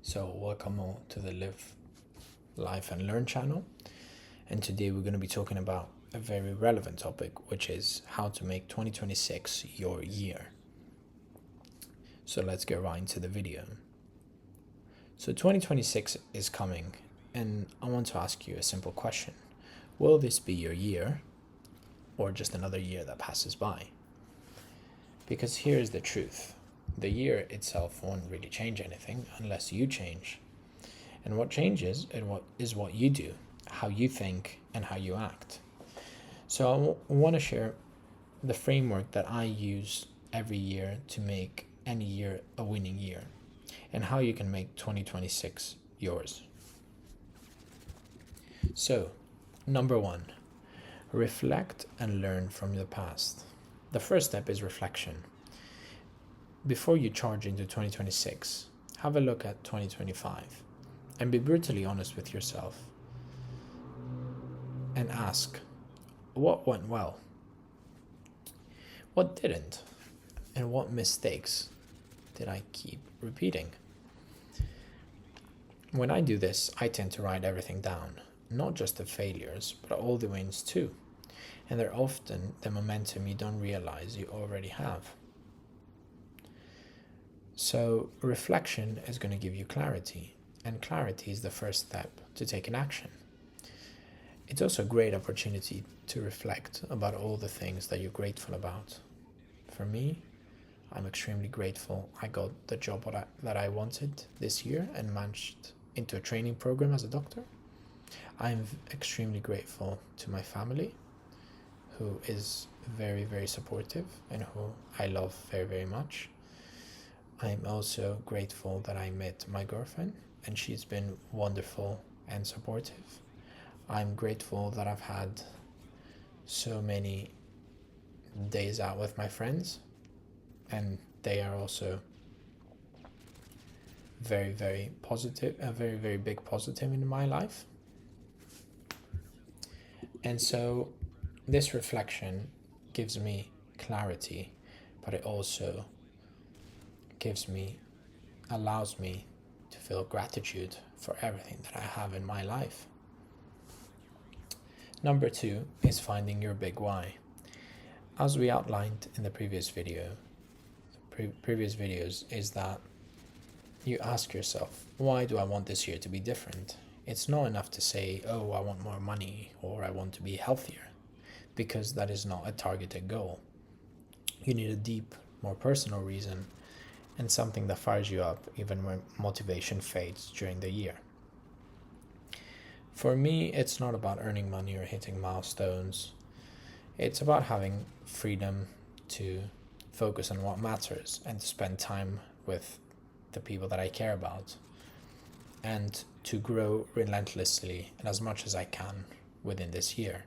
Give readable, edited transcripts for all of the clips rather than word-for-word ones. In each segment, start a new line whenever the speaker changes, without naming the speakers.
So welcome all to the Live, Life and Learn channel. And today we're going to be talking about a very relevant topic, which is how to make 2026 your year. So let's get right into the video. So 2026 is coming, and I want to ask you a simple question. Will this be your year, or just another year that passes by? Because here's the truth. The year itself won't really change anything unless you change. And what changes is what you do, how you think, and how you act. So I want to share the framework that I use every year to make any year a winning year, and how you can make 2026 yours. So, number one, reflect and learn from the past. The first step is reflection. Before you charge into 2026, have a look at 2025 and be brutally honest with yourself and ask, what went well? What didn't? And what mistakes did I keep repeating? When I do this, I tend to write everything down, not just the failures, but all the wins too. And they're often the momentum you don't realize you already have. So, reflection is going to give you clarity, and clarity is the first step to take an action. It's also a great opportunity to reflect about all the things that you're grateful about. For me, I'm extremely grateful I got the job that I wanted this year and managed into a training program as a doctor. I'm extremely grateful to my family, who is very, very supportive and who I love very, very much. I'm also grateful that I met my girlfriend, and she's been wonderful and supportive. I'm grateful that I've had so many days out with my friends, and they are also very, very positive, a very, very big positive in my life. And so this reflection gives me clarity, but it also allows me to feel gratitude for everything that I have in my life. Number two is finding your big why. As we outlined in the previous videos, is that you ask yourself, why do I want this year to be different? It's not enough to say, oh, I want more money or I want to be healthier, because that is not a targeted goal. You need a deep, more personal reason, and something that fires you up even when motivation fades during the year. For me, it's not about earning money or hitting milestones. It's about having freedom to focus on what matters and to spend time with the people that I care about, and to grow relentlessly and as much as I can within this year.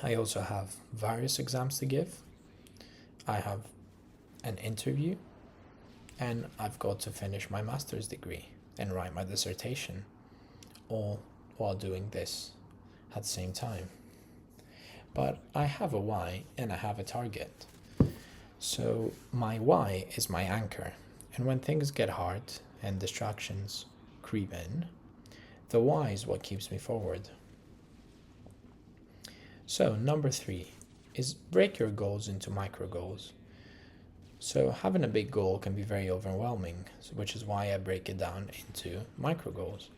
I also have various exams to give. I have an interview, and I've got to finish my master's degree and write my dissertation, all while doing this at the same time. But I have a why and I have a target. So my why is my anchor. And when things get hard and distractions creep in, the why is what keeps me forward. So number three is break your goals into micro goals. So having a big goal can be very overwhelming, which is why I break it down into micro goals.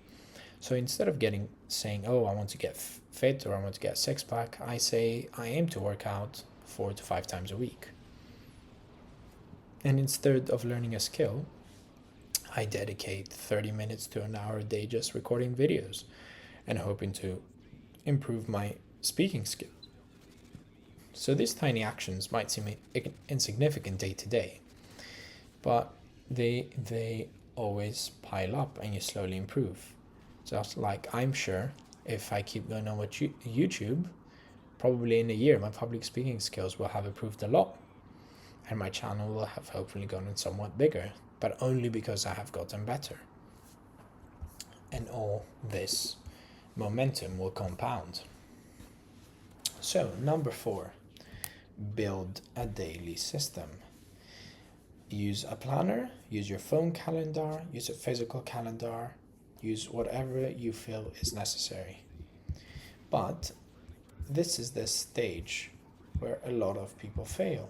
So instead of saying, oh, I want to get fit or I want to get a six pack, I say I aim to work out 4 to 5 times a week. And instead of learning a skill, I dedicate 30 minutes to an hour a day just recording videos and hoping to improve my speaking skills. So these tiny actions might seem insignificant day to day, but they always pile up and you slowly improve. Just like I'm sure if I keep going on with YouTube, probably in a year my public speaking skills will have improved a lot, and my channel will have hopefully gotten somewhat bigger, but only because I have gotten better. And all this momentum will compound. So number four, build a daily system. Use a planner, use your phone calendar, use a physical calendar, use whatever you feel is necessary. But this is the stage where a lot of people fail.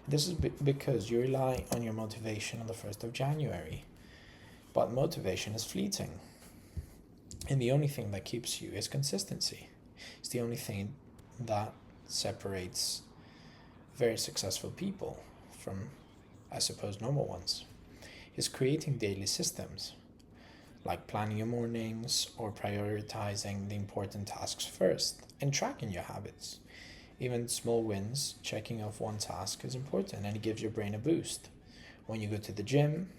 This is because you rely on your motivation on the 1st of January. But motivation is fleeting. And the only thing that keeps you is consistency. It's the only thing that separates very successful people from, I suppose, normal ones. Is creating daily systems, like planning your mornings or prioritizing the important tasks first and tracking your habits. Even small wins, checking off one task is important and it gives your brain a boost. When you go to the gym,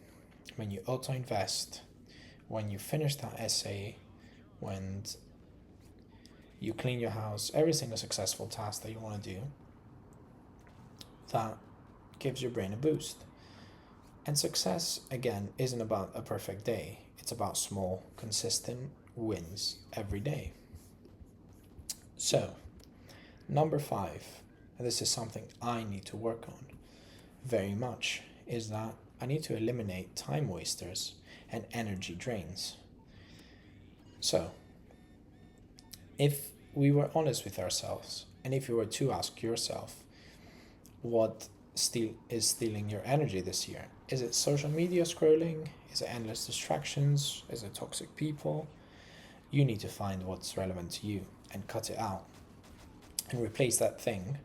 when you auto invest, when you finish that essay, when you clean your house, every single successful task that you want to do, that gives your brain a boost. And success, again, isn't about a perfect day. It's about small, consistent wins every day. So, number 5, and this is something I need to work on very much, is that I need to eliminate time wasters and energy drains. So, if we were honest with ourselves, and if you were to ask yourself, what is stealing your energy this year? Is it social media scrolling? Is it endless distractions? Is it toxic people? You need to find what's relevant to you and cut it out and replace that thing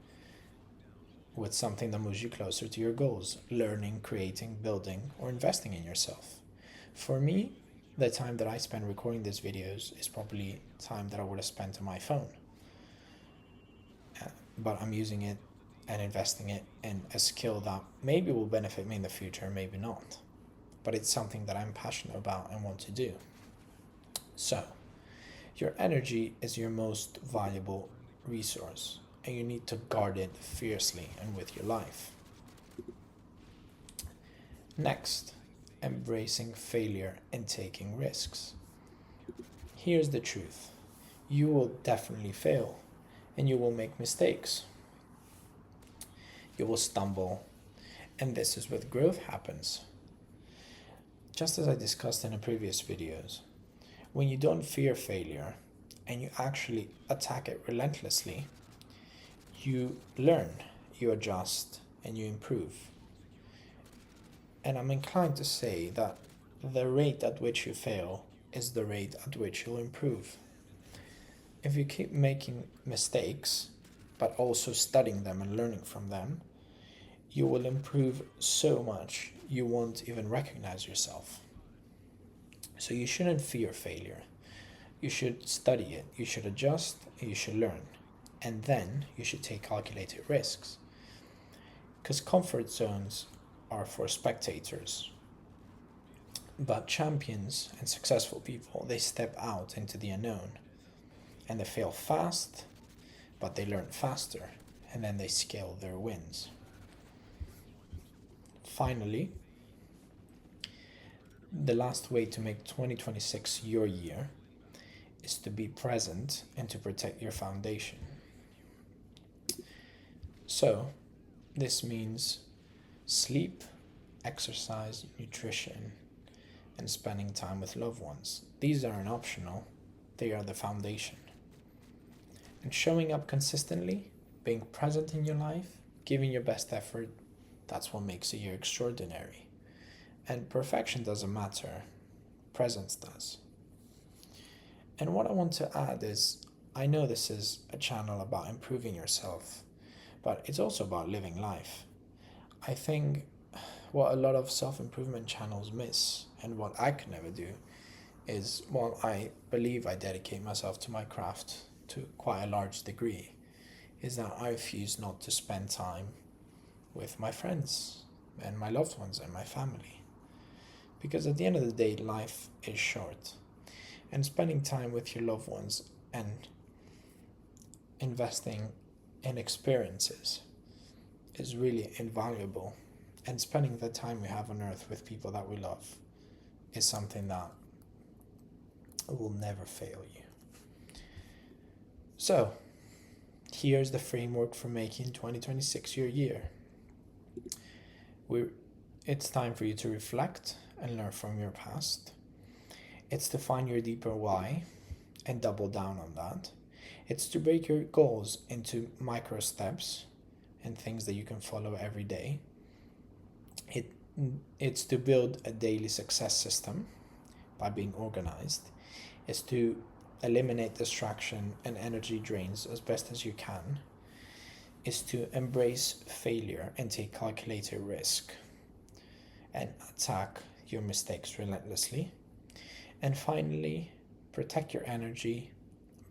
with something that moves you closer to your goals, learning, creating, building, or investing in yourself. For me, the time that I spend recording these videos is probably time that I would have spent on my phone. But I'm using it and investing it in a skill that maybe will benefit me in the future, maybe not. But it's something that I'm passionate about and want to do. So, your energy is your most valuable resource, and you need to guard it fiercely and with your life. Next, embracing failure and taking risks. Here's the truth. You will definitely fail, and you will make mistakes. You will stumble, and this is where growth happens. Just as I discussed in the previous videos, when you don't fear failure and you actually attack it relentlessly, you learn, you adjust, and you improve. And I'm inclined to say that the rate at which you fail is the rate at which you'll improve. If you keep making mistakes, but also studying them and learning from them, you will improve so much you won't even recognize yourself. So you shouldn't fear failure. You should study it, you should adjust, you should learn. And then you should take calculated risks. Because comfort zones are for spectators. But champions and successful people, they step out into the unknown. And they fail fast, but they learn faster. And then they scale their wins. Finally, the last way to make 2026 your year is to be present and to protect your foundation. So, this means sleep, exercise, nutrition, and spending time with loved ones. These aren't optional, they are the foundation. And showing up consistently, being present in your life, giving your best effort, that's what makes a year extraordinary. And perfection doesn't matter, presence does. And what I want to add is, I know this is a channel about improving yourself, but it's also about living life. I think what a lot of self-improvement channels miss, and what I could never do, is, while I believe I dedicate myself to my craft to quite a large degree, is that I refuse not to spend time with my friends and my loved ones and my family. Because at the end of the day, life is short. And spending time with your loved ones and investing in experiences is really invaluable. And spending the time we have on earth with people that we love is something that will never fail you. So, here's the framework for making 2026 your year. It's time for you to reflect and learn from your past. It's to find your deeper why and double down on that. It's to break your goals into micro steps and things that you can follow every day. It, it's to build a daily success system by being organized. It's to eliminate distraction and energy drains as best as you can. Is to embrace failure and take calculated risk and attack your mistakes relentlessly. And finally, protect your energy,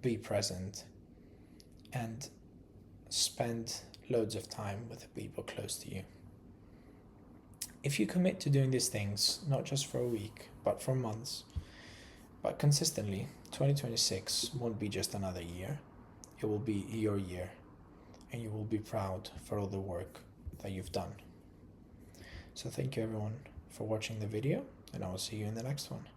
be present, and spend loads of time with the people close to you. If you commit to doing these things, not just for a week, but for months, but consistently, 2026 won't be just another year. It will be your year, and you will be proud for all the work that you've done. So thank you everyone for watching the video, and I will see you in the next one.